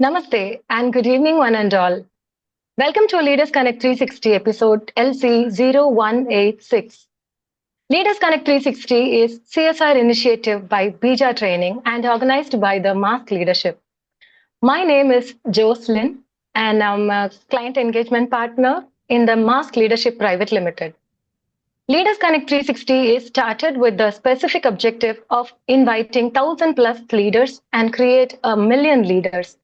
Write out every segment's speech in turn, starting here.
Namaste and good evening, one and all. Welcome to Leaders Connect 360 episode LC0186. Leaders Connect 360 is CSR initiative by Bija Training and organized by the Mask Leadership. My name is Jocelyn and I'm a client engagement partner in the Mask Leadership Private Limited. Leaders Connect 360 is started with the specific objective of inviting 1,000 plus leaders and create a million leaders.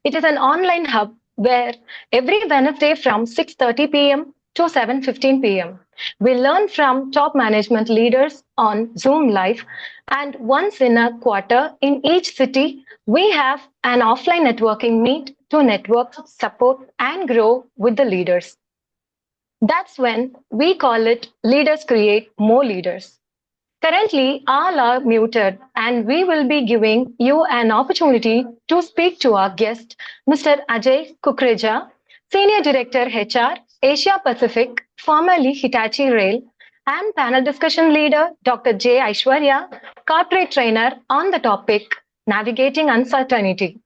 It is an online hub where every Wednesday from 6:30 p.m. to 7:15 p.m. we learn from top management leaders on Zoom Live, and once in a quarter in each city we have an offline networking meet to network, support and grow with the leaders. That's when we call it Leaders Create More Leaders. Currently, all are muted, and we will be giving you an opportunity to speak to our guest, Mr. Ajay Kukreja, Senior Director HR, Asia Pacific, formerly Hitachi Rail, and panel discussion leader, Dr. J. Ishwarya, corporate trainer on the topic Navigating Uncertainty.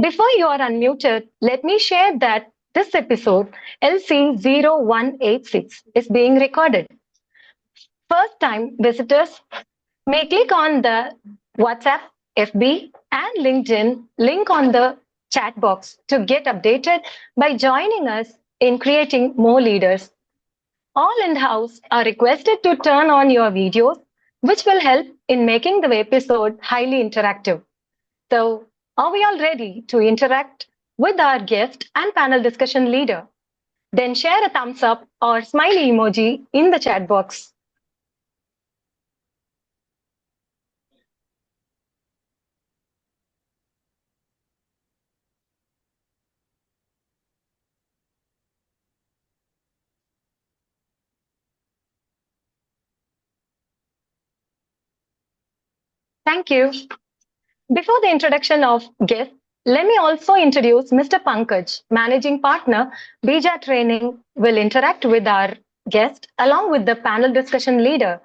Before you are unmuted, let me share that this episode, LC0186, is being recorded. First time visitors may click on the WhatsApp, FB, and LinkedIn link on the chat box to get updated by joining us in creating more leaders. All in house are requested to turn on your videos, which will help in making the episode highly interactive. So, are we all ready to interact with our guest and panel discussion leader? Then share a thumbs up or smiley emoji in the chat box. Thank you. Before the introduction of guests, let me also introduce Mr. Pankaj, Managing Partner, Bija Training, will interact with our guest along with the panel discussion leader,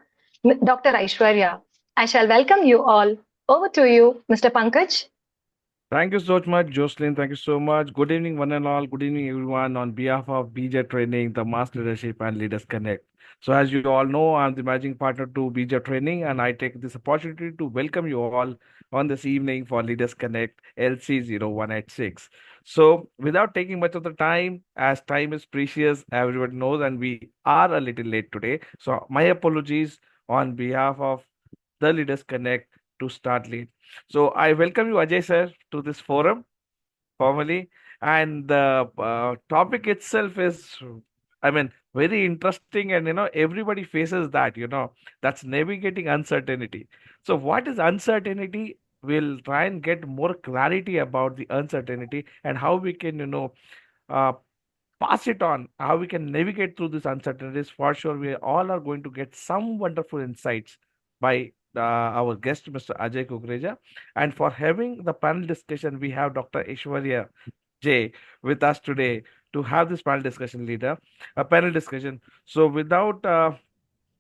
Dr. Ishwarya. I shall welcome you all. Over to you, Mr. Pankaj. Thank you so much, Jocelyn. Thank you so much. Good evening, one and all. Good evening, everyone. On behalf of BJ Training, the Mass Leadership and Leaders Connect. So, as you all know, I'm the managing partner to BJ Training, and I take this opportunity to welcome you all on this evening for Leaders Connect LC0186. So, without taking much of the time, as time is precious, everyone knows, and we are a little late today. So, my apologies on behalf of the Leaders Connect to start late. So I welcome you, Ajay sir, to this forum formally. And the topic itself is, I mean, very interesting. And, everybody faces that, that's navigating uncertainty. So, what is uncertainty? We'll try and get more clarity about the uncertainty and how we can, uh, pass it on, how we can navigate through these uncertainties. For sure, we all are going to get some wonderful insights by our guest, Mr. Ajay Kukreja. And for having the panel discussion, we have Dr. Ishwarya J with us today to have this panel discussion leader, a panel discussion. So without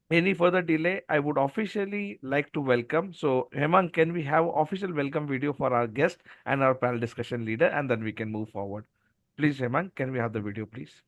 any further delay, I would officially like to welcome. So Hemant, can we have official welcome video for our guest and our panel discussion leader, and then we can move forward. Please, Hemant, can we have the video, please?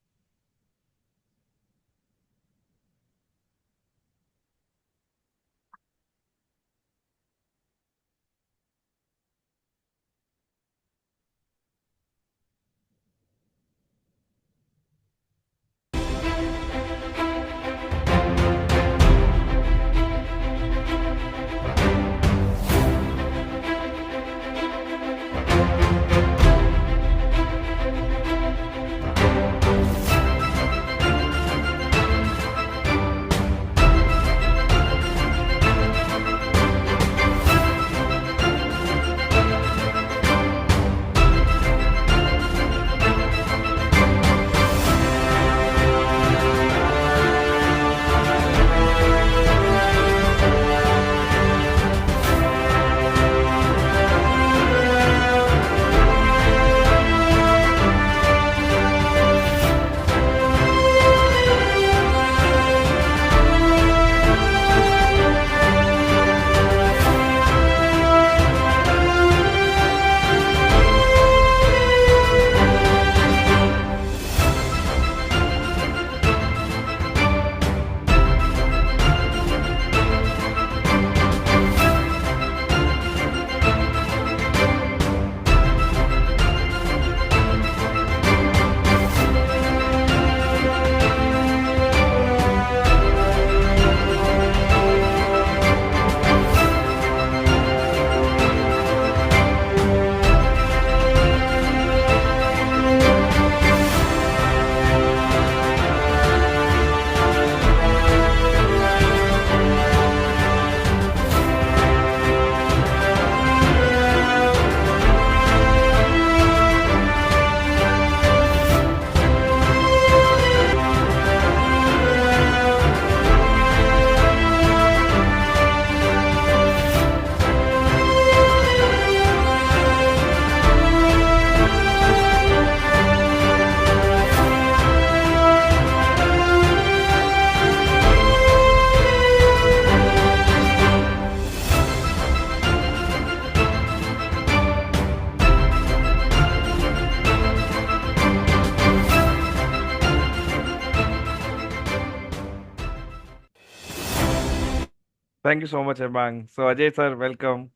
Thank you so much, Ebang. So, Ajay sir, welcome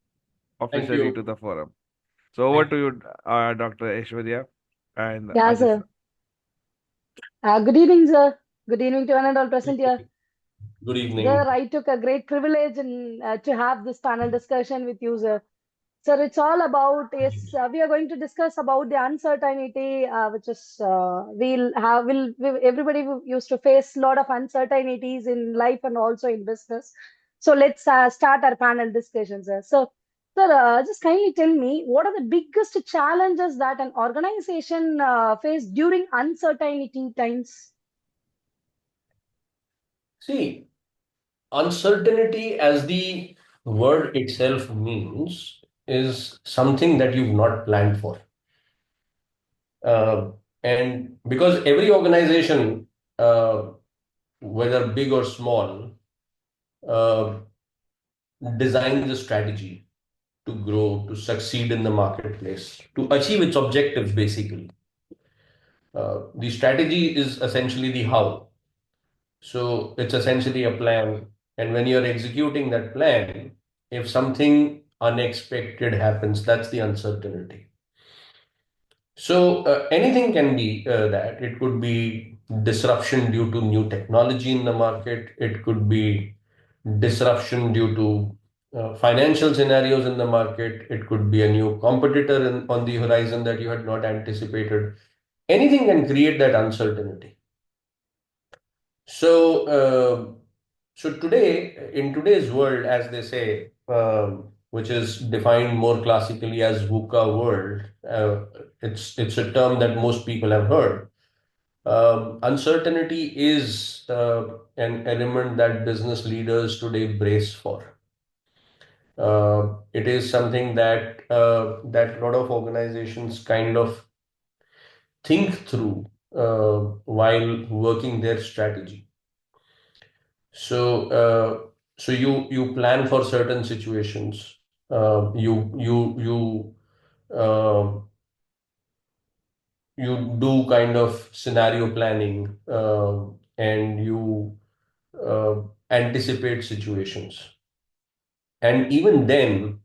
Thank officially to you. the forum. So, over Thank to you, Dr. Ishwarya and Yeah, Ajay sir. sir. Good evening, sir. Good evening to one and all present here. you. Good Sir, evening. I took a great privilege to have this panel discussion with you, sir. Sir, it's all about is we are going to discuss about the uncertainty, which is everybody used to face a lot of uncertainties in life and also in business. So let's start our panel discussion, sir. So, sir, just kindly tell me what are the biggest challenges that an organization face during uncertainty times? See, uncertainty, as the word itself means, is something that you've not planned for. Uh, and because every organization, uh, whether big or small, uh, designs a strategy to grow, to succeed in the marketplace, to achieve its objectives, basically. The strategy is essentially the how. So it's essentially a plan. And when you're executing that plan, if something unexpected happens, that's the uncertainty. So anything can be that. It could be disruption due to new technology in the market. It could be disruption due to financial scenarios in the market. It could be a new competitor on the horizon that you had not anticipated. Anything can create that uncertainty. So, so today, in today's world, as they say, which is defined more classically as VUCA world, it's a term that most people have heard. Uncertainty is an element that business leaders today brace for. It is something that a lot of organizations kind of think through while working their strategy. So, so you plan for certain situations. Uh, you do kind of scenario planning, and you uh, anticipate situations. And even then,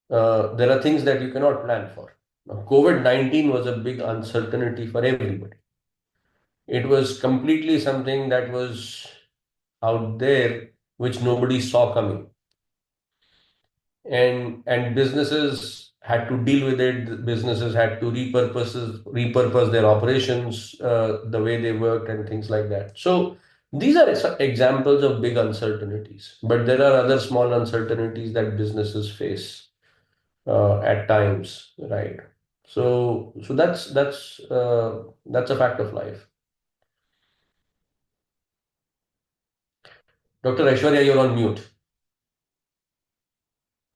there are things that you cannot plan for. Now, COVID-19 was a big uncertainty for everybody. It was completely something that was out there, which nobody saw coming. And businesses had to deal with it. Businesses had to repurpose their operations, the way they worked and things like that. So these are examples of big uncertainties, but there are other small uncertainties that businesses face at times, right? So that's a fact of life. Dr. Aishwarya, you're on mute.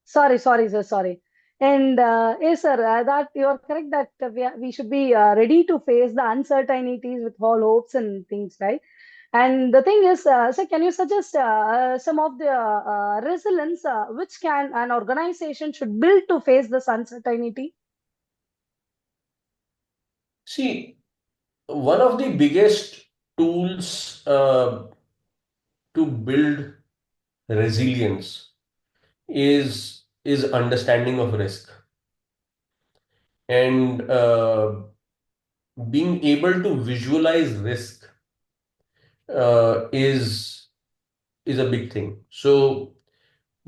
Sorry, sir, sorry. And yes, sir, that you are correct that we should be ready to face the uncertainties with all hopes and things, right? And the thing is, sir, can you suggest some of the resilience which can an organization should build to face this uncertainty? See, one of the biggest tools to build resilience is understanding of risk, and being able to visualize risk is a big thing. So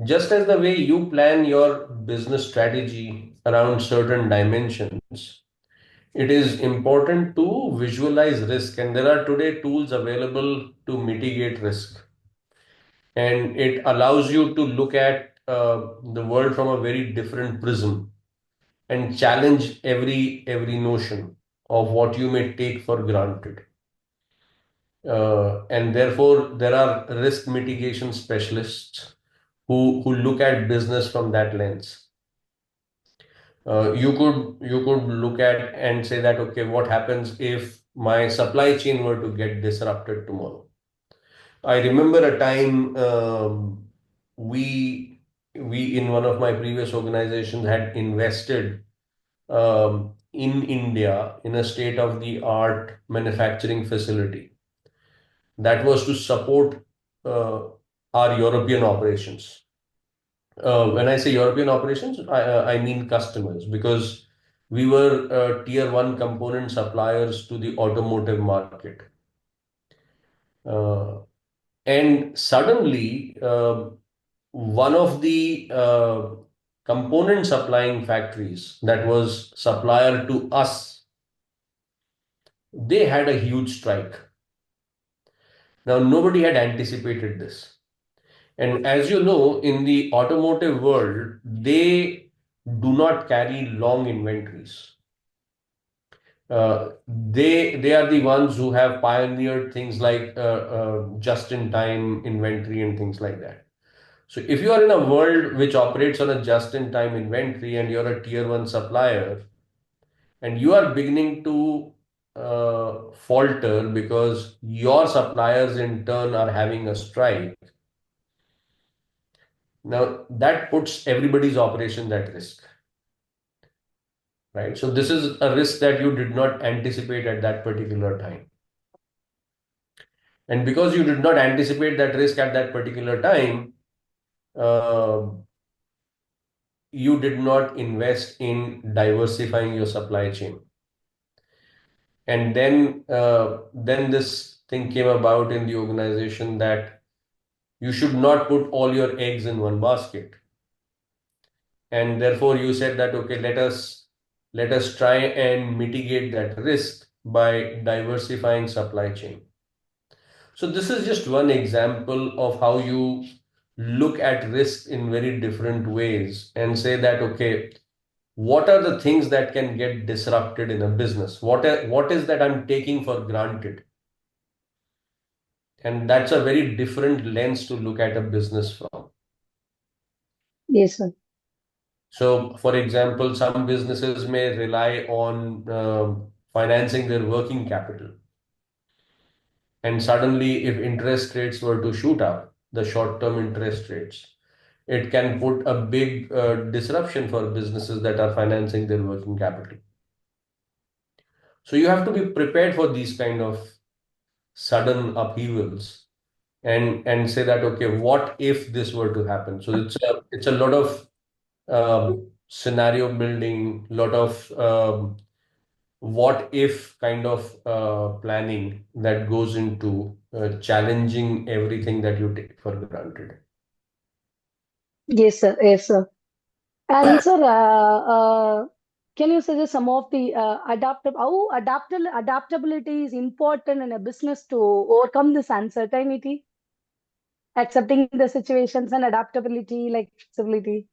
just as the way you plan your business strategy around certain dimensions, it is important to visualize risk, and there are today tools available to mitigate risk, and it allows you to look at the world from a very different prism and challenge every notion of what you may take for granted. And therefore, there are risk mitigation specialists who look at business from that lens. You could look at and say that, okay, what happens if my supply chain were to get disrupted tomorrow? I remember a time, we we in one of my previous organizations had invested in India in a state-of-the-art manufacturing facility that was to support uh, our European operations. When I say European operations, I mean customers, because we were tier one component suppliers to the automotive market. Uh, and suddenly, one of the component supplying factories that was supplier to us, they had a huge strike. Now, nobody had anticipated this. And as you know, in the automotive world, they do not carry long inventories. They are the ones who have pioneered things like just-in-time inventory and things like that. So if you are in a world which operates on a just-in-time inventory and you're a tier one supplier and you are beginning to falter because your suppliers in turn are having a strike, now that puts everybody's operations at risk, right? So this is a risk that you did not anticipate at that particular time. And because you did not anticipate that risk at that particular time, uh, you did not invest in diversifying your supply chain. And then this thing came about in the organization that you should not put all your eggs in one basket. And therefore you said that, okay, let us try and mitigate that risk by diversifying supply chain. So this is just one example of how you look at risk in very different ways and say that, okay, what are the things that can get disrupted in a business? What is that I'm taking for granted? And that's a very different lens to look at a business from. Yes, sir. So, for example, some businesses may rely on financing their working capital. And suddenly, if interest rates were to shoot up, the short-term interest rates, it can put a big disruption for businesses that are financing their working capital. So you have to be prepared for these kind of sudden upheavals and say that, okay, what if this were to happen? So it's a lot of scenario building, lot of what if kind of planning that goes into challenging everything that you take for granted. Yes, sir. Yes, sir. And sir, can you suggest some of the adaptability is important in a business to overcome this uncertainty, accepting the situations and adaptability, like flexibility?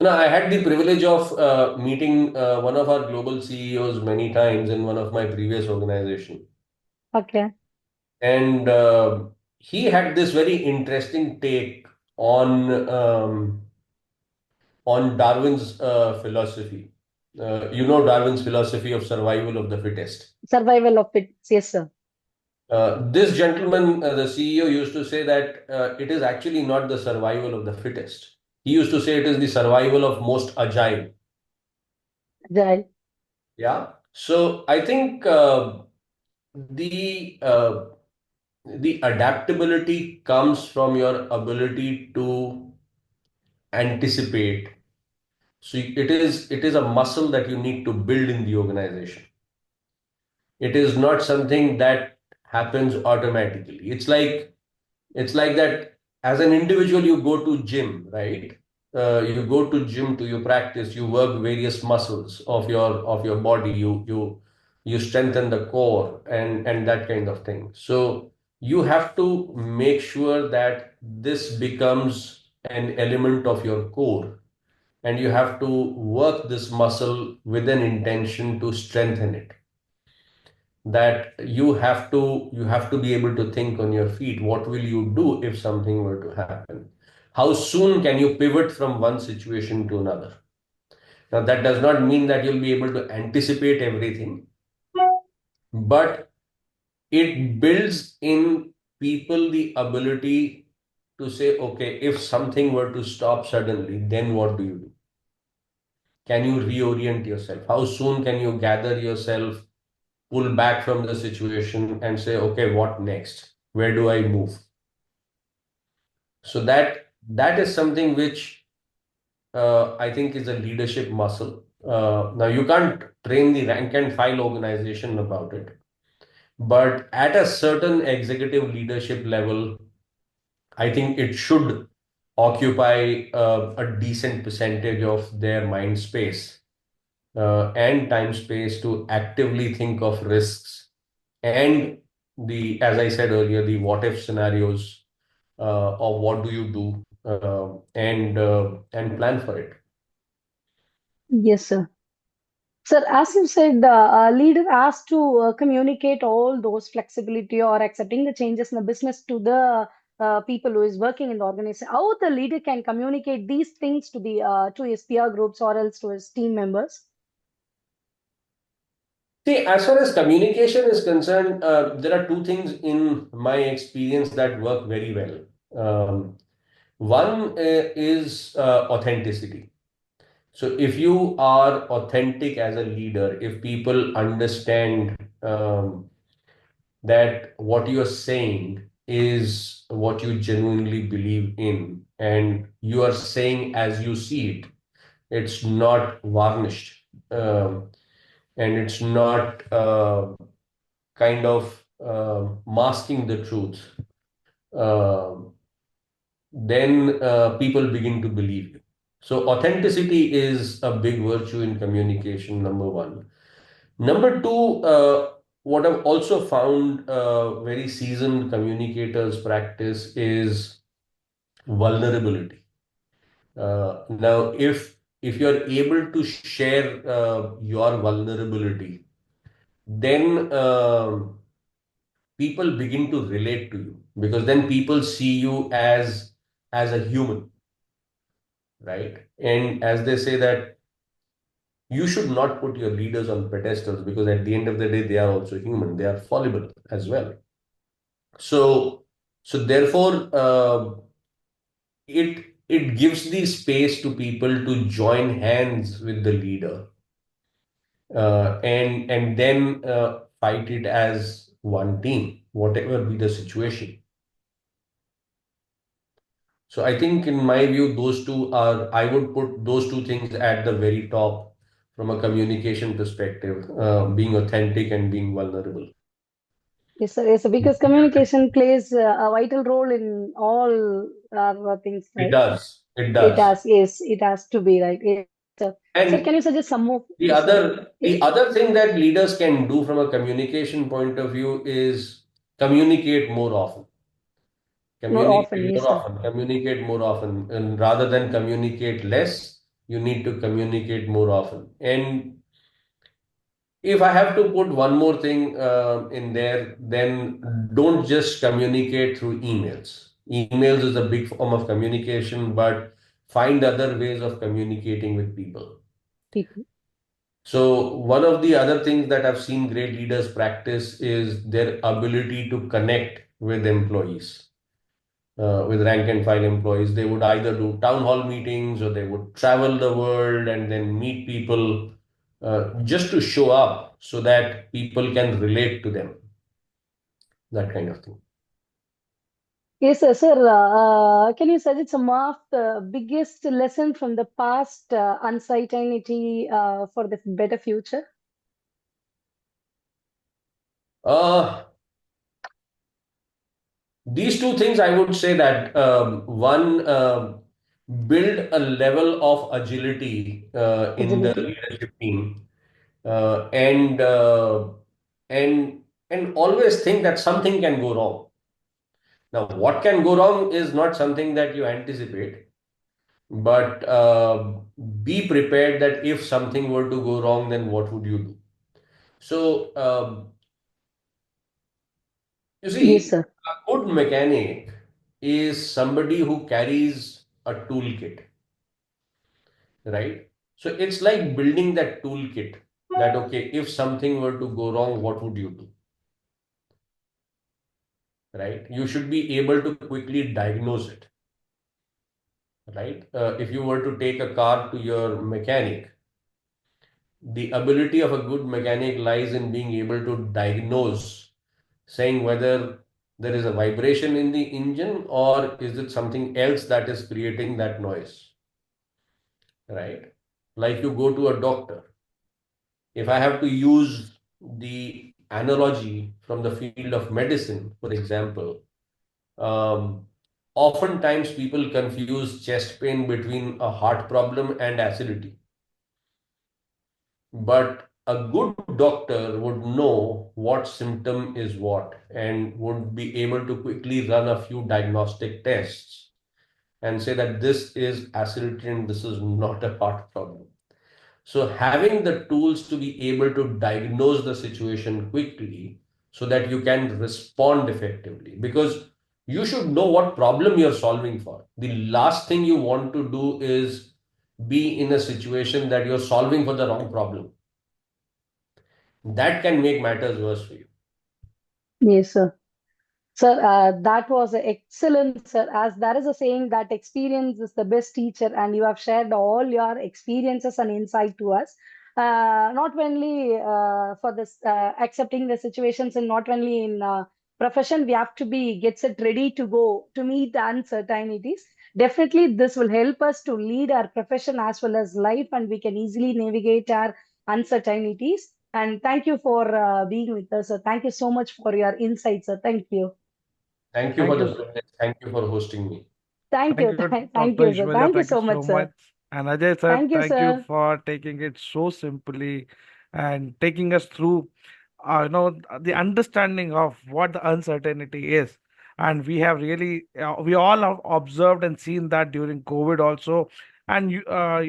Now, I had the privilege of meeting one of our global CEOs many times in one of my previous organization. Okay. And he had this very interesting take on Darwin's philosophy. Darwin's philosophy of survival of the fittest. Survival of it. Yes, sir. This gentleman, the CEO, used to say that it is actually not the survival of the fittest. He used to say it is the survival of most agile. Agile. Yeah. So I think the the adaptability comes from your ability to anticipate. So it is a muscle that you need to build in the organization. It is not something that happens automatically. It's like that as an individual you go to gym, right? You go to gym to you practice, you work various muscles of your body, you strengthen the core and that kind of thing. So you have to make sure that this becomes an element of your core, and you have to work this muscle with an intention to strengthen it. That you have to be able to think on your feet. What will you do if something were to happen? How soon can you pivot from one situation to another? Now, that does not mean that you'll be able to anticipate everything, but it builds in people the ability to say, okay, if something were to stop suddenly, then what do you do? Can you reorient yourself? How soon can you gather yourself, pull back from the situation and say, okay, what next? Where do I move? So that is something which I think is a leadership muscle. Now you can't train the rank and file organization about it, but at a certain executive leadership level, I think it should occupy a decent percentage of their mind space and time space to actively think of risks and as I said earlier, the what if scenarios of what do you do and plan for it. Yes, sir. Sir, as you said, a leader has to communicate all those flexibility or accepting the changes in the business to the people who is working in the organization. How the leader can communicate these things to the to his peer groups or else to his team members? See, as far as communication is concerned, there are two things in my experience that work very well. One is authenticity. So if you are authentic as a leader, if people understand that what you are saying is what you genuinely believe in, and you are saying as you see it, it's not varnished, and it's not kind of masking the truth, then people begin to believe you. So authenticity is a big virtue in communication, number one. Number two, what I've also found very seasoned communicators practice is vulnerability. Now, if you're able to share your vulnerability, then people begin to relate to you, because then people see you as a human, right? And as they say that you should not put your leaders on pedestals, because at the end of the day, they are also human. They are fallible as well. So, so therefore, it gives the space to people to join hands with the leader, and then fight it as one team, whatever be the situation. So I think, in my view, those two are, I would put those two things at the very top from a communication perspective, being authentic and being vulnerable. Yes, sir. Yes, sir. Because communication plays a vital role in all things, It right? does. It It does. has, yes, it has to be right. Yes, sir. Sir, can And you suggest some more? the Yes, sir. other Yes, the other thing that leaders can do from a communication point of view is communicate more often. more often. Yes, sir. Communicate more often, and rather than communicate less, you need to communicate more often. And if I have to put one more thing in there, then don't just communicate through emails. Emails is a big form of communication, but find other ways of communicating with people. People. So, one of the other things that I've seen great leaders practice is their ability to connect with employees, with rank and file employees. They would either do town hall meetings, or they would travel the world and then meet people just to show up so that people can relate to them, that kind of thing. Yes, sir. Sir, can you suggest some of the biggest lesson from the past uncertainty for the better future? Uh, these two things, I would say that one, build a level of agility in the Agility. leadership team, uh, and uh, and and always think that something can go wrong. Now, what can go wrong is not something that you anticipate, but be prepared that if something were to go wrong, then what would you do? So, you Yes, see, sir. a good mechanic is somebody who carries a toolkit, right? So it's like building that toolkit, that, okay, if something were to go wrong, what would you do? Right? You should be able to quickly diagnose it, right? If you were to take a car to your mechanic, the ability of a good mechanic lies in being able to diagnose, saying whether there is a vibration in the engine, or is it something else that is creating that noise, right? Like you go to a doctor. If I have to use the analogy from the field of medicine, for example, um, oftentimes people confuse chest pain between a heart problem and acidity. But a good doctor would know what symptom is what and would be able to quickly run a few diagnostic tests and say that this is acidity and this is not a heart problem. So having the tools to be able to diagnose the situation quickly so that you can respond effectively, because you should know what problem you're solving for. The last thing you want to do is be in a situation that you're solving for the wrong problem. That can make matters worse for you. Yes, sir. Sir, that was excellent, sir. As there is a saying that experience is the best teacher, and you have shared all your experiences and insight to us. Not only for this accepting the situations, and not only in profession, we have to be get set ready to go to meet the uncertainties. Definitely, this will help us to lead our profession as well as life, and we can easily navigate our uncertainties. And thank you for being with us, sir. Thank you so much for your insights, sir. Thank you. Thank you for Thank you. the privilege. Thank you for hosting me. Thank Thank you. you, Thank Dr. you, sir. Ishwarya. Thank you Thank you so much, so sir. much. And Ajay sir, Thank you, thank you sir. for taking it so simply and taking us through, the understanding of what the uncertainty is. And we have really, we all have observed and seen that during COVID also. And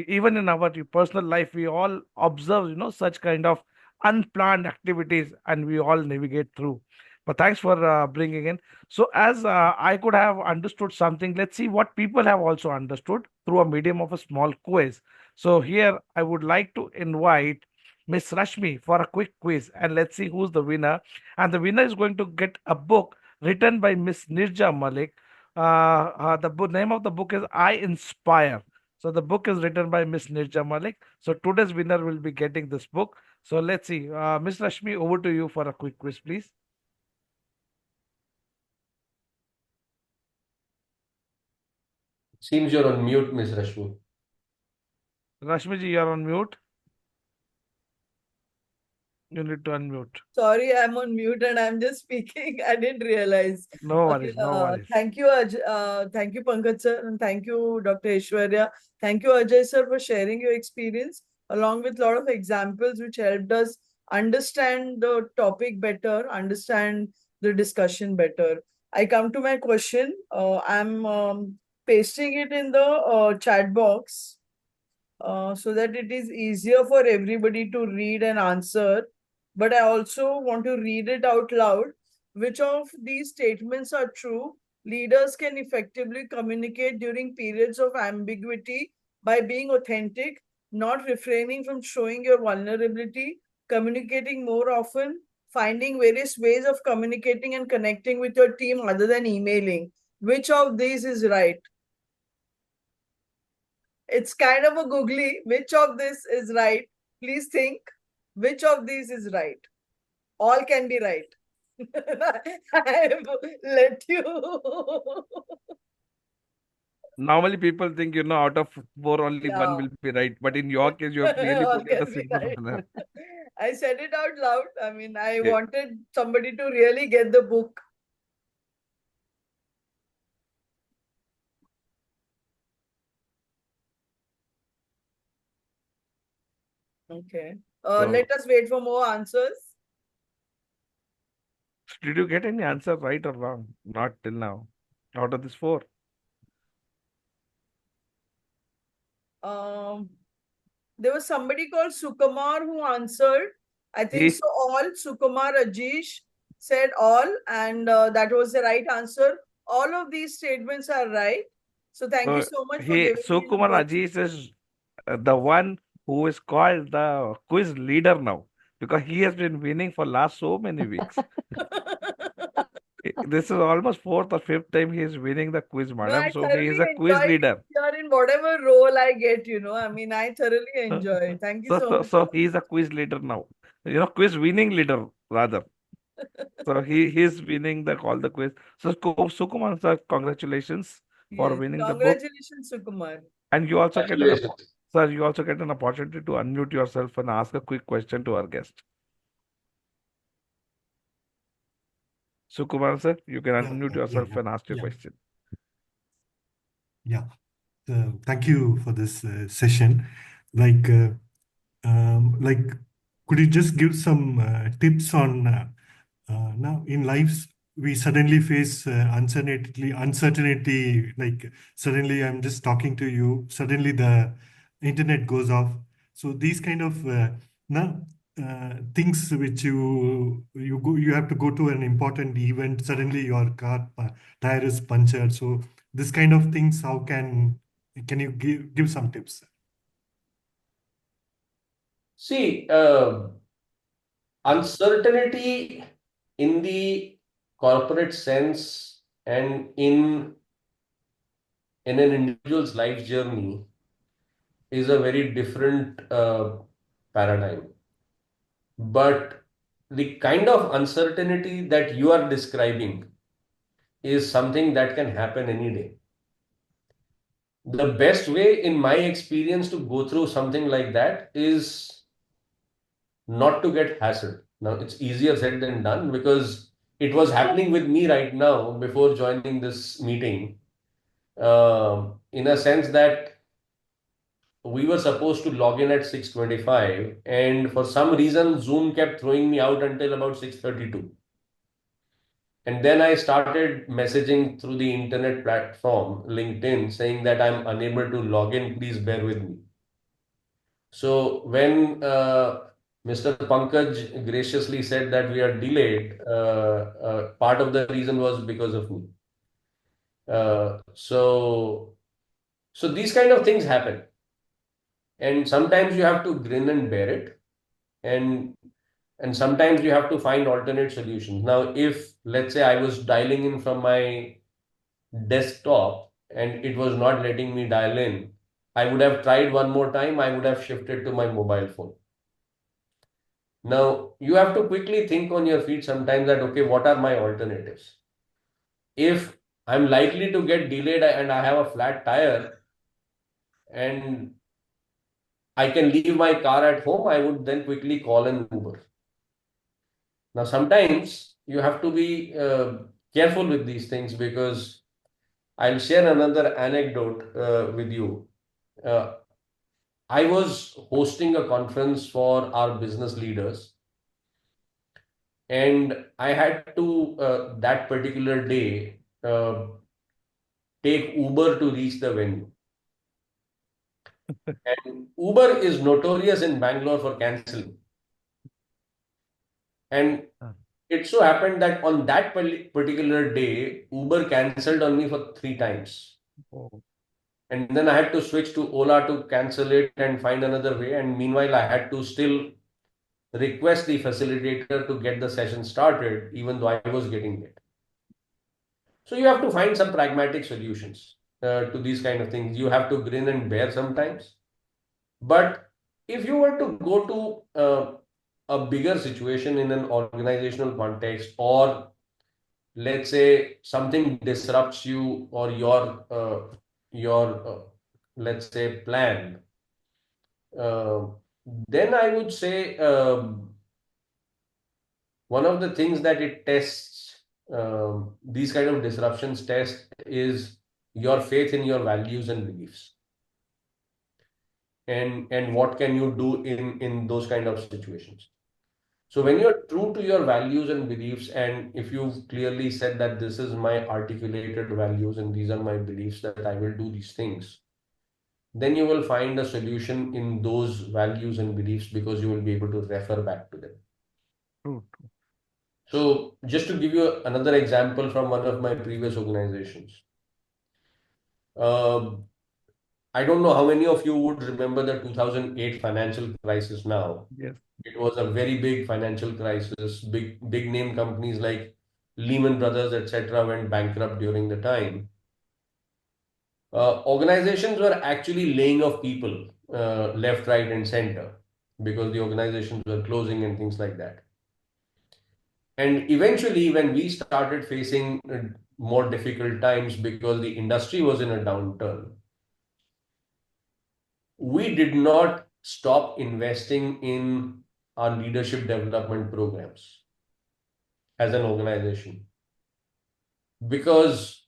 even in our personal life, we all observe, such kind of unplanned activities and we all navigate through. But thanks for bringing in. So, as I could have understood something, let's see what people have also understood through a medium of a small quiz. So, here I would like to invite Miss Rashmi for a quick quiz, and let's see who's the winner. And the winner is going to get a book written by Miss Nirja Malik. The name of the book is I Inspire. So, the book is written by Miss Nirja Malik. So, today's winner will be getting this book. So, let's see. Miss Rashmi, over to you for a quick quiz, please. Seems you're on mute, Miss Rashmi. Rashmi ji, you're on mute. You need to unmute. Sorry, I'm on mute and I'm just speaking. I didn't realize. No Okay, worries, no worries. thank you, thank you, Pankaj sir, and thank you, Dr. Ishwarya. Thank you, Ajay sir, for sharing your experience along with a lot of examples which helped us understand the topic better, understand the discussion better. I come to my question. I'm pasting it in the chat box so that it is easier for everybody to read and answer. But I also want to read it out loud. Which of these statements are true? Leaders can effectively communicate during periods of ambiguity by being authentic, not refraining from showing your vulnerability, communicating more often, finding various ways of communicating and connecting with your team other than emailing. Which of these is right? It's kind of a googly. Which of this is right? Please think. Which of these is right? All can be right. I have let you. Normally, people think, out of four, only one Yeah. will be right. But in your case, you have clearly All put in a can be simple right. manner. I said it out loud. I mean, I Yeah. wanted somebody to really get the book. Okay. So, Let us wait for more answers. did you get any answer right or wrong? Not till now. Out of this four. Um, there was somebody called Sukumar who answered. I think He, so. All Sukumar Ajish said all, and that was the right answer. All of these statements are right. So thank you so so much for he, giving me the Sukumar Ajis is the one who is called the quiz leader now because he has been winning for last so many weeks. opportunity. This is almost fourth or fifth time he is winning the quiz, No, madam. I So he is thoroughly a quiz enjoy being leader. here in whatever role I get, I mean, I thoroughly enjoy. Thank you So, so so, much. so he is a quiz leader now. Quiz winning leader rather. So he's winning the all the quiz. So Sukuman sir, congratulations for Yes, winning the book. congratulations, Sukumar. And you also get an Congratulations. sir, you also get an opportunity to unmute yourself and ask a quick question to our guest. Sukuman sir, you can Yeah, unmute yeah, yourself yeah, and ask your yeah, question. yeah. Thank you for this session. Like, like, could you just give some tips on now in lives we suddenly face uncertainty. Like suddenly, I'm just talking to you. Suddenly, the internet goes off. So these kind of now things which you have to go to an important event. Suddenly, your tire is punctured. So this kind of things, how can you give some tips? See, uncertainty in the corporate sense and in an individual's life journey is a very different paradigm. But the kind of uncertainty that you are describing is something that can happen any day. The best way, in my experience, to go through something like that is not to get hassled. Now, it's easier said than done because it was happening with me right now before joining this meeting. In a sense that we were supposed to log in at 6:25, and for some reason, Zoom kept throwing me out until about 6:32. And then I started messaging through the internet platform, LinkedIn, saying that I'm unable to log in. Please bear with me. So when Mr. Pankaj graciously said that we are delayed, part of the reason was because of me. So these kind of things happen, and sometimes you have to grin and bear it, and and sometimes you have to find alternate solutions. Now, if let's say I was dialing in from my desktop and it was not letting me dial in, I would have tried one more time. I would have shifted to my mobile phone. Now, you have to quickly think on your feet sometimes that, okay, what are my alternatives? If I'm likely to get delayed and I have a flat tire and I can leave my car at home, I would then quickly call an Uber. Now, sometimes you have to be careful with these things because I'll share another anecdote with you. Uh, I was hosting a conference for our business leaders, and I had to that particular day take Uber to reach the venue. And Uber is notorious in Bangalore for canceling. And Ah, it so happened that on that particular day, Uber cancelled on me for 3 times. oh, And then I had to switch to Ola to cancel it and find another way. And meanwhile, I had to still request the facilitator to get the session started, even though I was getting late. So you have to find some pragmatic solutions to these kind of things. You have to grin and bear sometimes. But if you were to go to a bigger situation in an organizational context, or let's say something disrupts you or your let's say plan, uh, then I would say one of the things that it tests, these kind of disruptions test, is your faith in your values and beliefs, and what can you do in those kind of situations. So when you're true to your values and beliefs, and if you've clearly said that this is my articulated values and these are my beliefs that I will do these things, then you will find a solution in those values and beliefs because you will be able to refer back to them. true. So just to give you another example from one of my previous organizations, um, I don't know how many of you would remember the 2008 financial crisis now. Yes. It was a very big financial crisis. Big name companies like Lehman Brothers, etc., went bankrupt during the time. Organizations were actually laying off people left, right, and center because the organizations were closing and things like that. And eventually, when we started facing more difficult times because the industry was in a downturn, we did not stop investing in our leadership development programs as an organization because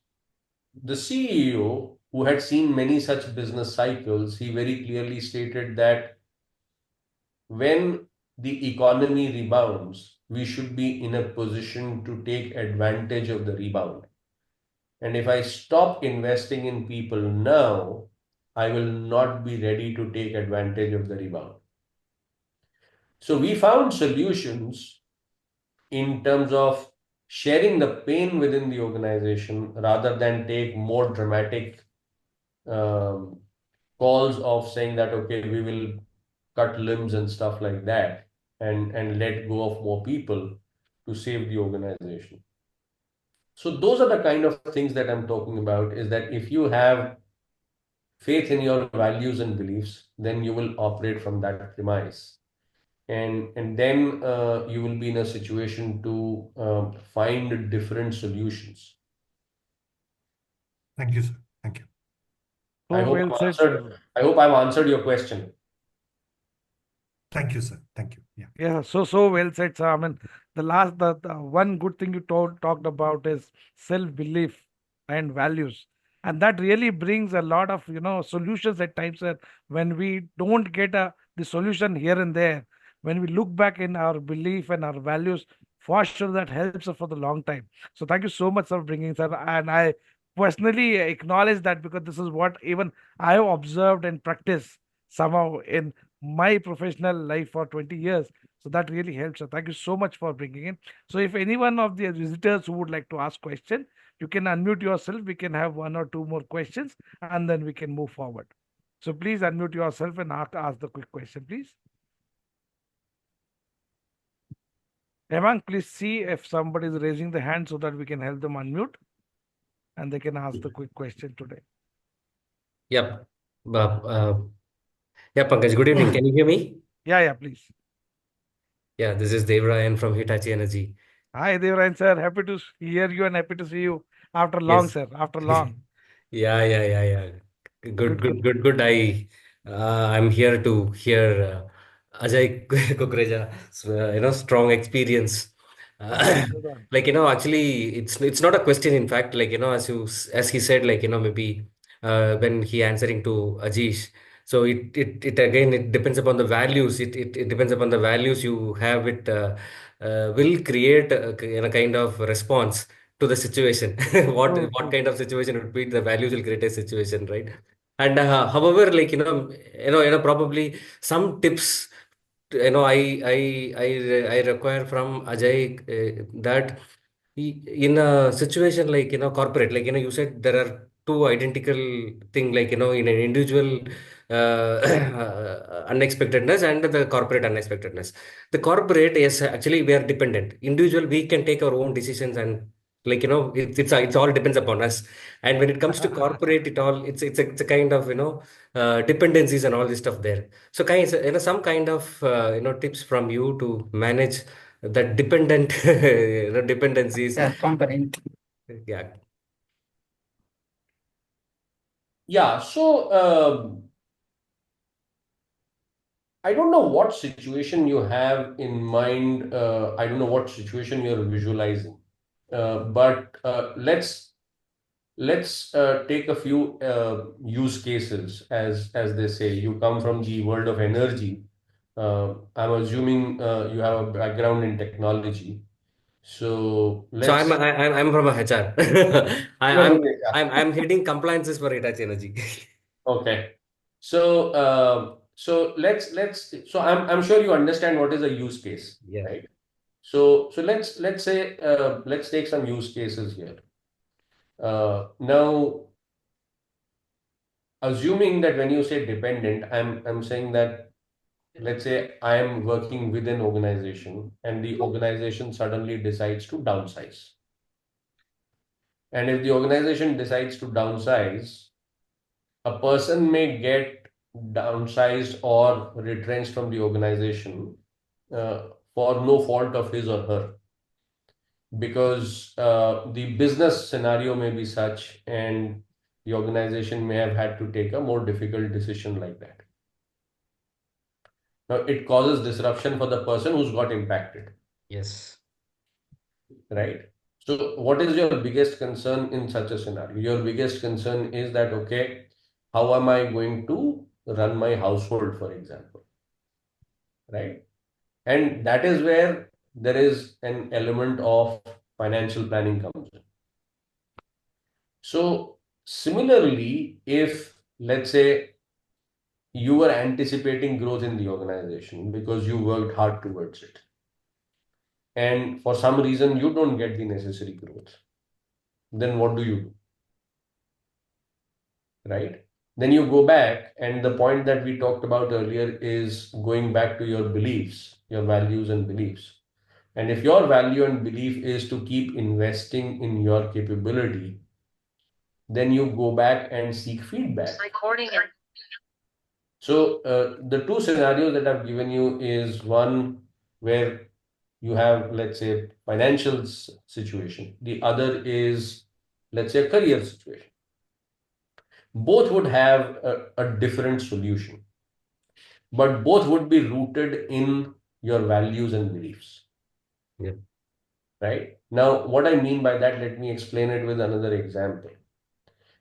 the CEO, who had seen many such business cycles, he very clearly stated that when the economy rebounds, we should be in a position to take advantage of the rebound. And if I stop investing in people now, I will not be ready to take advantage of the rebound. So we found solutions in terms of sharing the pain within the organization rather than take more dramatic um, calls of saying that, okay, we will cut limbs and stuff like that and let go of more people to save the organization. So those are the kind of things that I'm talking about is that if you have faith in your values and beliefs, then you will operate from that premise. And then you will be in a situation to find different solutions. Thank you, sir. Thank you. So well said, sir. I hope I've answered your question. Thank you, sir. Thank you. Yeah. Yeah, so well said, sir. I mean, the one good thing you talked about is self-belief and values, and that really brings a lot of solutions at times, sir. When we don't get the solution here and there, when we look back in our belief and our values, for sure that helps us for the long time. So thank you so much for bringing, sir. And I personally acknowledge that because this is what even I have observed and practiced somehow in my professional life for 20 years. So that really helps. So thank you so much for bringing in. So if any one of the visitors who would like to ask question, you can unmute yourself. We can have one or two more questions and then we can move forward. So please unmute yourself and ask the quick question, please. Hemang, please see if somebody is raising the hand so that we can help them unmute and they can ask the quick question today. Yep. Yeah, Pankaj, good evening. Can you hear me? Yeah, please. Yeah, this is Devrayan from Hitachi Energy. Hi, Devrayan sir. Happy to hear you and happy to see you after long, Yes. sir. After long. Yeah. Good, good. Good. I'm here to hear Ajay Kukreja's strong experience. Right, good one. Actually, it's not a question. In fact, as he said, maybe when he answering to Ajish. So it again it depends upon the values. It depends upon the values you have. It will create a kind of response to the situation. What True. kind of situation would be the values will create a situation, right? And however, probably some tips I require from Ajay that in a situation like corporate, you said there are two identical thing, in an individual unexpectedness and the corporate unexpectedness. The corporate is actually we are dependent. Individual, we can take our own decisions and it's all depends upon us. And when it comes to corporate, it's a kind of dependencies and all this stuff there. So some kind of tips from you to manage the dependent dependencies. Yeah, component. Yeah. Yeah, so I don't know what situation you have in mind. I don't know what situation you're visualizing. But let's take a few use cases, as they say. You come from the world of energy. I'm assuming you have a background in technology. So So let's. I'm from a HR. I, You're I'm from India. I'm heading compliances for Hitachi Energy. Okay. So let's so I'm sure you understand what is a use case, Yeah. right? So let's say let's take some use cases here. Now, assuming that when you say dependent, I'm saying that let's say I am working with an organization and the organization suddenly decides to downsize. And if the organization decides to downsize, a person may get downsized or retrenched from the organization for no fault of his or her. because the business scenario may be such and the organization may have had to take a more difficult decision like that. Now, it causes disruption for the person who's got impacted, Yes. right? So, what is your biggest concern in such a scenario? Your biggest concern is that, okay, how am I going to run my household, for example, right? And that is where there is an element of financial planning comes in. So, similarly, if let's say you were anticipating growth in the organization because you worked hard towards it, and for some reason you don't get the necessary growth, then what do you do? Right? Then you go back, and the point that we talked about earlier is going back to your beliefs, your values and beliefs. And if your value and belief is to keep investing in your capability, then you go back and seek feedback. So the two scenarios that I've given you is one where you have, let's say, financial situation. The other is, let's say, a career situation. Both would have a different solution, but both would be rooted in your values and beliefs. Yeah. Right? Now, what I mean by that, let me explain it with another example.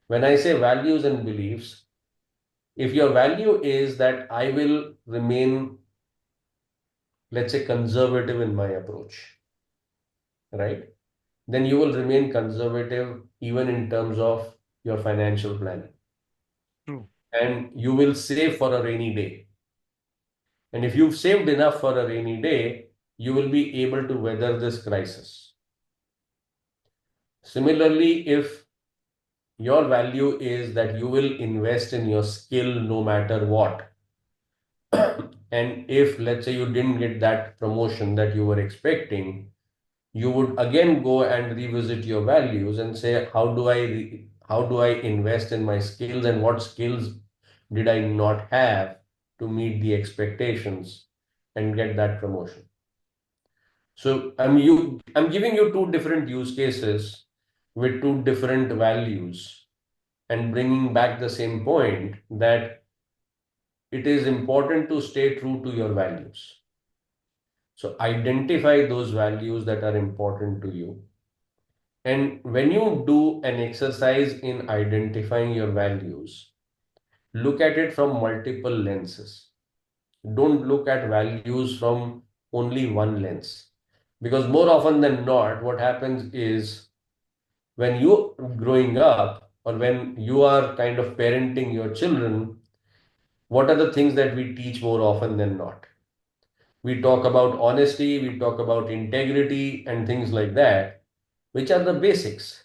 When I say values and beliefs, if your value is that I will remain, let's say, conservative in my approach, right? Then you will remain conservative even in terms of your financial planning. True. And you will save for a rainy day. And if you've saved enough for a rainy day, you will be able to weather this crisis. Similarly, if your value is that you will invest in your skill no matter what, and if, let's say, you didn't get that promotion that you were expecting, you would again go and revisit your values and say, how do I invest in my skills, and what skills did I not have to meet the expectations and get that promotion? So I'm giving you two different use cases with two different values and bringing back the same point that it is important to stay true to your values. So identify those values that are important to you. And when you do an exercise in identifying your values, look at it from multiple lenses. Don't look at values from only one lens. Because more often than not, what happens is when you growing up or when you are kind of parenting your children, what are the things that we teach more often than not? We talk about honesty, we talk about integrity and things like that, which are the basics.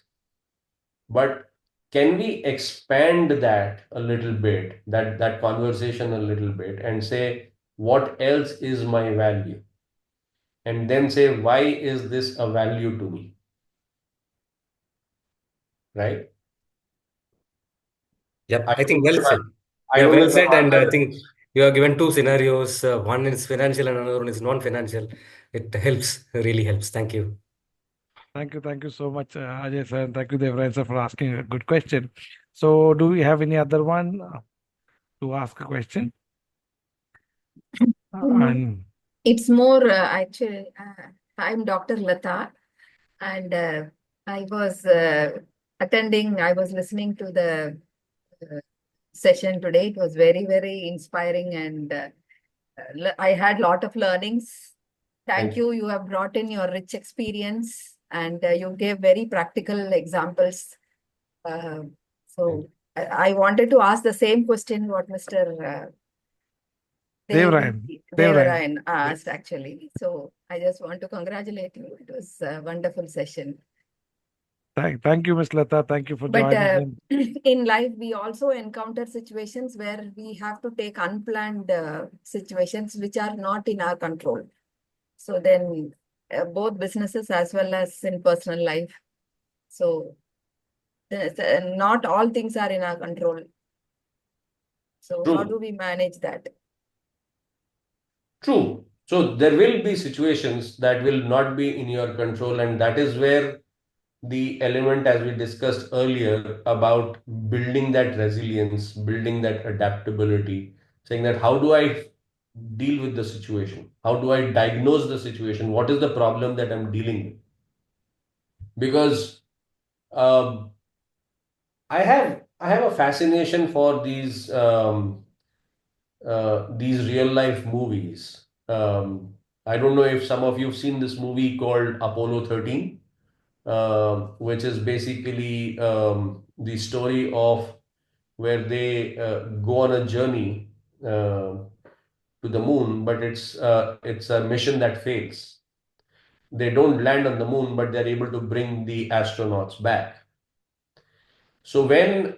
But can we expand that a little bit, that conversation a little bit, and say, what else is my value? And then say, why is this a value to me? Right? Yep. I I think don't well know. said. I Yeah, don't well know the said. And I answer. think you have given two scenarios. One is financial and another one is non-financial. It helps, really helps. Thank you. Thank you so much, Ajay sir, and thank you, Devran sir, for asking a good question. So, do we have any other one to ask a question? Mm, And It's more actually, I'm Dr. Lata, and I was listening to the session today. It was very, very inspiring, and I had lot of learnings. Thank Thank you. you. You have brought in your rich experience, and you gave very practical examples. Uh, Thank so I wanted to ask the same question what Mr. Devran, Devran. Devarayan asked actually. So I just want to congratulate you. It was a wonderful session. Thank you, Miss Lata. Thank you for But joining in. in life, we also encounter situations where we have to take unplanned situations which are not in our control. So then both businesses as well as in personal life. So not all things are in our control. So how True. do we manage that? True. So there will be situations that will not be in your control, and that is where the element, as we discussed earlier, about building that resilience, building that adaptability, saying that how do I deal with the situation? How do I diagnose the situation? What is the problem that I'm dealing with? Because um, I have a fascination for these real life movies. I don't know if some of you have seen this movie called Apollo 13, which is basically the story of where they go on a journey to the moon, but it's a mission that fails. They don't land on the moon, but they're able to bring the astronauts back. So when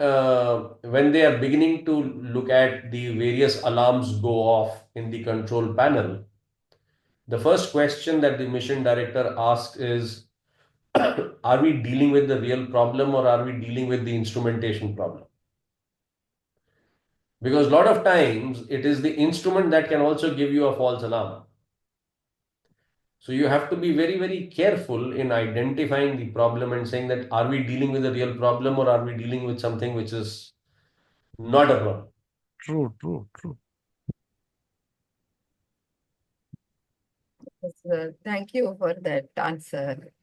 they are beginning to look at the various alarms go off in the control panel, the first question that the mission director asks is, are we dealing with the real problem or are we dealing with the instrumentation problem? Because a lot of times it is the instrument that can also give you a false alarm. So you have to be very, very careful in identifying the problem and saying that are we dealing with a real problem or are we dealing with something which is not a problem? True, true, true. Yes, thank you for that answer.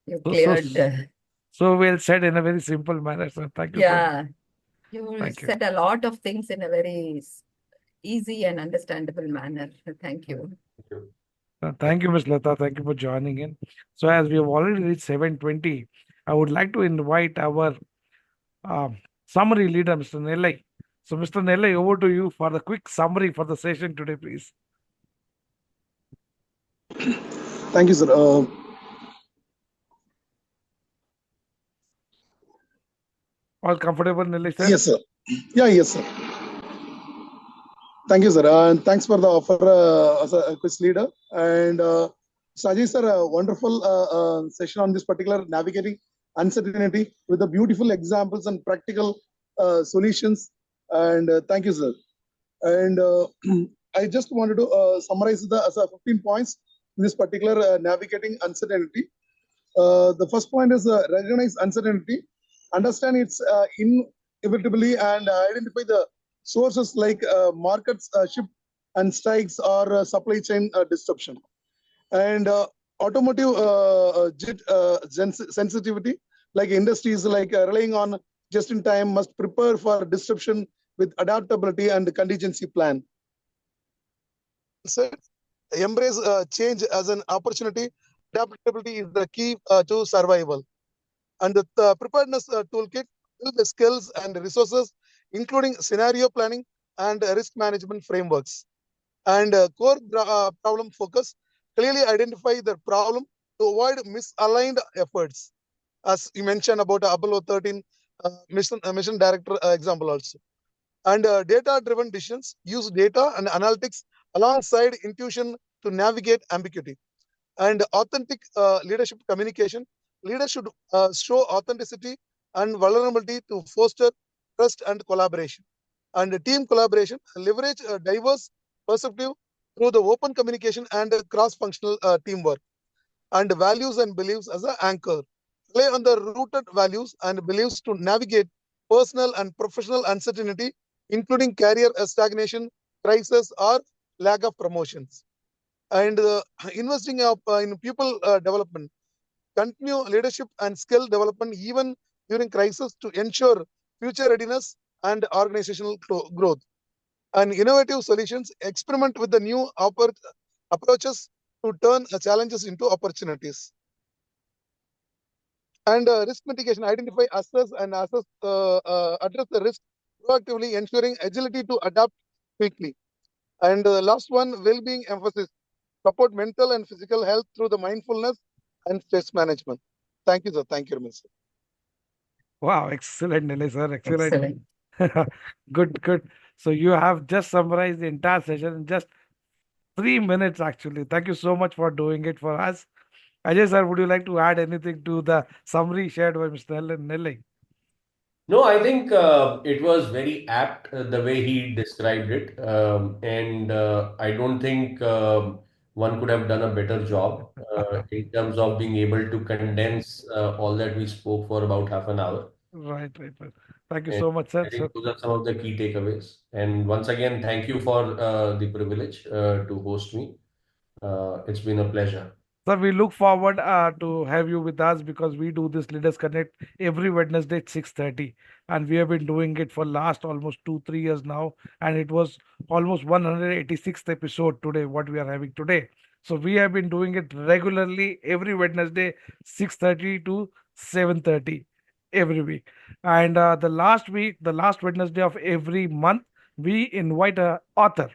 You So, cleared. so well said in a very simple manner, sir. Thank you so much. Yeah, you Thank you. said a lot of things in a very easy and understandable manner. Thank you. Thank you, Ms. Lata. Thank you for joining in. So, as we have already reached 7:20, I would like to invite our summary leader, Mr. Nellai. So, Mr. Nellai, over to you for the quick summary for the session today, please. Thank you, sir. All comfortable, Nellai, sir? Yes, sir. Yeah, yes, sir. Thank you, sir. And thanks for the offer as a quiz leader. And Sajay, sir, a wonderful session on this particular navigating uncertainty with the beautiful examples and practical solutions. And thank you, sir. And I just wanted to summarize the 15 points in this particular navigating uncertainty. The first point is recognize uncertainty, understand its inevitably, and identify the sources like markets shift and strikes or supply chain disruption. And automotive jet sensitivity, like industries like relying on just in time, must prepare for disruption with adaptability and contingency plan. So, embrace change as an opportunity. Adaptability is the key to survival. And the preparedness toolkit build the skills and resources, including scenario planning and risk management frameworks. And core problem focus, clearly identify the problem to avoid misaligned efforts, as you mentioned about Apollo 13 mission director example also. And data-driven decisions use data and analytics alongside intuition to navigate ambiguity. And authentic leadership communication. Leaders should show authenticity and vulnerability to foster trust and collaboration. And team collaboration, leverage a diverse perspective through the open communication and cross-functional teamwork. And values and beliefs as an anchor. Rely on the rooted values and beliefs to navigate personal and professional uncertainty, including career stagnation, crisis, or lack of promotions. And investing in people development, continue leadership and skill development even during crisis to ensure future readiness and organizational growth. And innovative solutions, experiment with the new approaches to turn challenges into opportunities. And risk mitigation, identify, assess, and address the risk proactively, ensuring agility to adapt quickly. And last one, well-being emphasis, support mental and physical health through the mindfulness and stress management. Thank you, sir. Thank you, Mr. Wow, excellent, Nellai, sir. Excellent. Excellent. Good, good. So, you have just summarized the entire session in just 3 minutes, actually. Thank you so much for doing it for us. Ajay, sir, would you like to add anything to the summary shared by Mr. Nellai? No, I think it was very apt the way he described it. And I don't think one could have done a better job in terms of being able to condense all that we spoke for about half an hour. Right, right, right. Thank you And so much, sir. I think those are some of the key takeaways. And once again, thank you for the privilege to host me. It's been a pleasure. Sir, we look forward to have you with us because we do this Leaders Connect every Wednesday at 6:30, and we have been doing it for last almost 2, 3 years now, and it was almost 186th episode today, what we are having today. So we have been doing it regularly every Wednesday, 6:30 to 7:30 every week. And the last week, the last Wednesday of every month, we invite a author.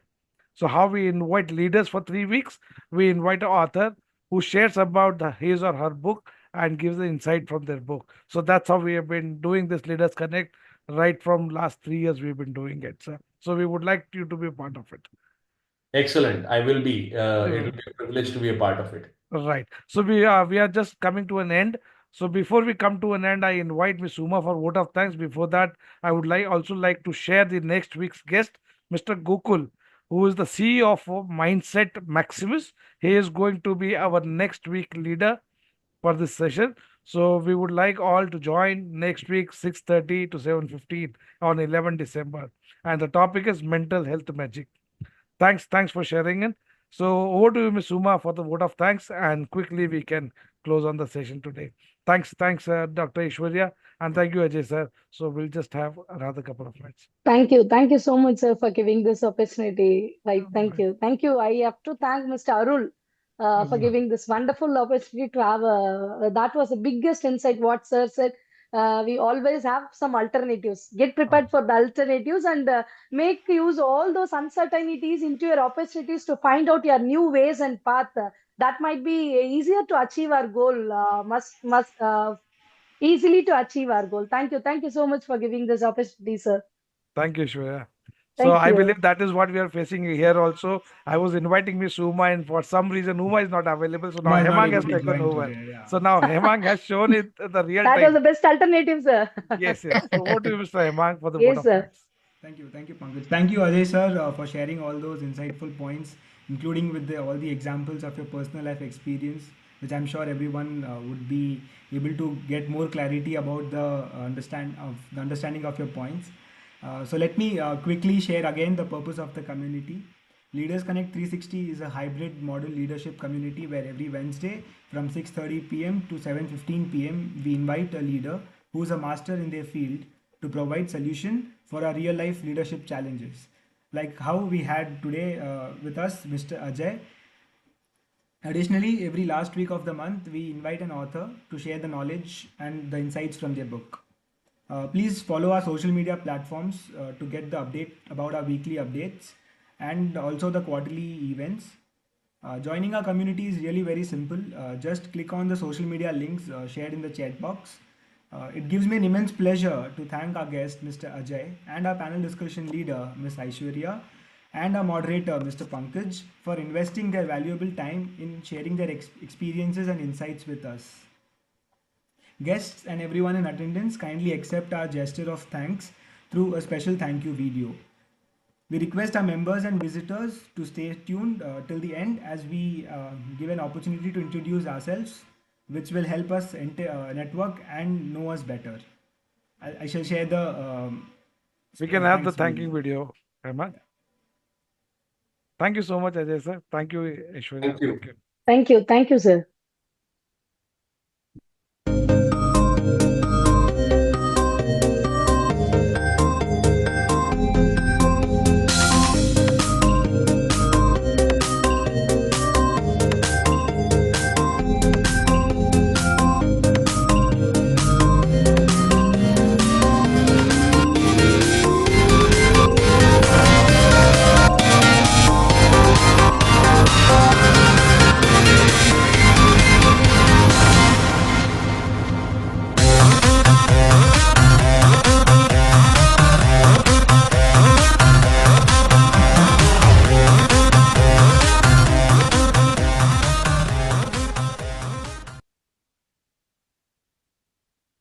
So how we invite leaders for 3 weeks? We invite an author who shares about his or her book and gives the insight from their book. So that's how we have been doing this Leaders Connect right from last 3 years. We've been doing it, sir. So we would like you to be a part of it. Excellent. I will be. It Yeah. will be a privilege to be a part of it. Right. So we are just coming to an end. So before we come to an end, I invite Ms. Uma for vote of thanks. Before that, I would like to share the next week's guest, Mr. Gokul, who is the CEO of Mindset Maximus. He is going to be our next week leader for this session. So we would like all to join next week 6:30 to 7:15 on 11 December. And the topic is mental health magic. Thanks for sharing it. So over to you, Ms. Uma, for the vote of thanks, and quickly we can close on the session today. Thanks, Dr. Ishwarya, and thank you, Ajay sir. So we'll just have another couple of minutes. Thank you so much, sir, for giving this opportunity. Right, Right. thank you. I have to thank Mr. Arul for giving this wonderful opportunity to have that was the biggest insight what sir said. We always have some alternatives. Get prepared for the alternatives and make use all those uncertainties into your opportunities to find out your new ways and path. That might be easier to achieve our goal. Must easily to achieve our goal. Thank you so much for giving this opportunity, sir. Thank you, Shreya. So Thank I you. believe that is what we are facing here also. I was inviting Miss Uma, and for some reason Uma is not available. So now Uma is not Hemang able has to taken join over. today. Yeah. So now Hemang has shown it the real That was the time. best alternative, sir. Yes, yes. So over to you, Mr. Hemang, for the vote Yes, of sir. thanks. Thank you, Pankaj. Thank you, Ajay sir, for sharing all those insightful points, including with all the examples of your personal life experience, which I'm sure everyone would be able to get more clarity about the understanding of your points. So let me quickly share again the purpose of the community. Leaders Connect 360 is a hybrid model leadership community where every Wednesday from 6:30 p.m. to 7:15 p.m. we invite a leader who is a master in their field to provide solution for our real life leadership challenges. Like how we had today with us Mr. Ajay. Additionally, every last week of the month, we invite an author to share the knowledge and the insights from their book. Please follow our social media platforms to get the update about our weekly updates and also the quarterly events. Joining our community is really very simple. Just click on the social media links shared in the chat box. It gives me an immense pleasure to thank our guest, Mr. Ajay, and our panel discussion leader, Ms. Ishwarya, and our moderator, Mr. Pankaj, for investing their valuable time in sharing their experiences and insights with us. Guests and everyone in attendance kindly accept our gesture of thanks through a special thank you video. We request our members and visitors to stay tuned till the end as we give an opportunity to introduce ourselves, which will help us network and know us better. I shall share the. We can have the thanks thanking video, Hemang. Thank you so much, Ajay sir. Thank you, Ishwarya. Thank you. Thank you, sir.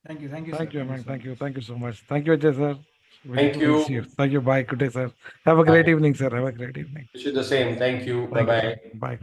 Thank you, sir. Thank you, Hemang. Thank you so much. Thank you, Ajay sir. Thank We'll see you. you. Thank you. Bye. Good day, sir. Have a great Bye. evening, sir. Have a great evening. Wish you the same. Thank you. Thank you, Bye-bye. sir. Bye. Good day.